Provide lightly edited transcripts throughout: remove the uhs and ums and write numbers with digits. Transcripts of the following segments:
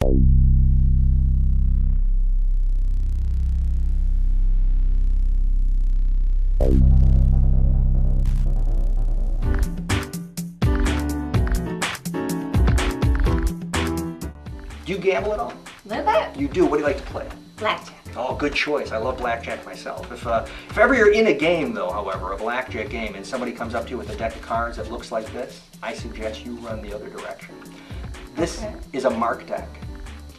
Do you gamble at all? A little bit. You do? What do you like to play? Blackjack. Oh, good choice. I love blackjack myself. If ever you're in a game, though, however, a blackjack game, and somebody comes up to you with a deck of cards that looks like this, I suggest you run the other direction. This is a mark deck.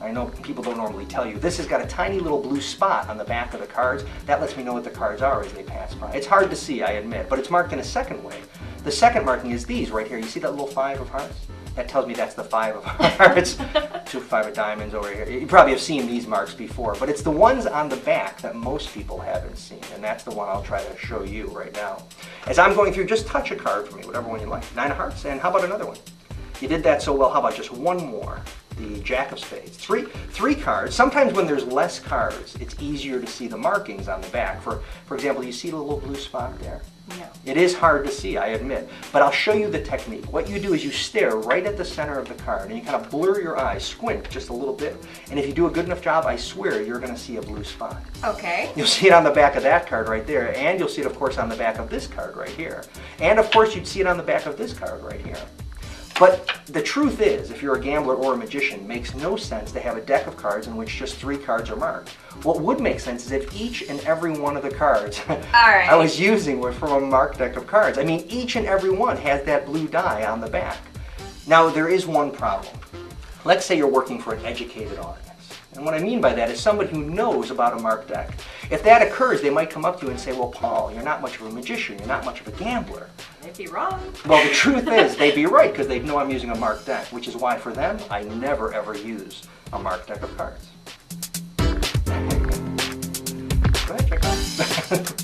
I know people don't normally tell you. This has got a tiny little blue spot on the back of the cards. That lets me know what the cards are as they pass by. It's hard to see, I admit, but it's marked in a second way. The second marking is these right here. You see that little 5 of hearts? That tells me that's the 5 of hearts. 2, 5 of diamonds over here. You probably have seen these marks before, but it's the ones on the back that most people haven't seen, and that's the one I'll try to show you right now. As I'm going through, just touch a card for me, whatever one you like. 9 of hearts, and how about another one? You did that so well, how about just one more? The Jack of Spades. Three cards. Sometimes when there's less cards, it's easier to see the markings on the back. For example, you see the little blue spot there? No. It is hard to see, I admit, but I'll show you the technique. What you do is you stare right at the center of the card and you kind of blur your eyes, squint just a little bit, and if you do a good enough job, I swear you're going to see a blue spot. Okay. You'll see it on the back of that card right there, and you'll see it, of course, on the back of this card right here. And, of course, you'd see it on the back of this card right here. But the truth is, if you're a gambler or a magician, it makes no sense to have a deck of cards in which just 3 cards are marked. What would make sense is if each and every one of the cards I was using were from a marked deck of cards. I mean, each and every one has that blue die on the back. Now, there is one problem. Let's say you're working for an educated audience. And what I mean by that is somebody who knows about a marked deck. If that occurs, they might come up to you and say, well, Paul, you're not much of a magician, you're not much of a gambler. They'd be wrong. Well, the truth is, they'd be right, because they know I'm using a marked deck, which is why for them, I never ever use a marked deck of cards. Go ahead, check it out.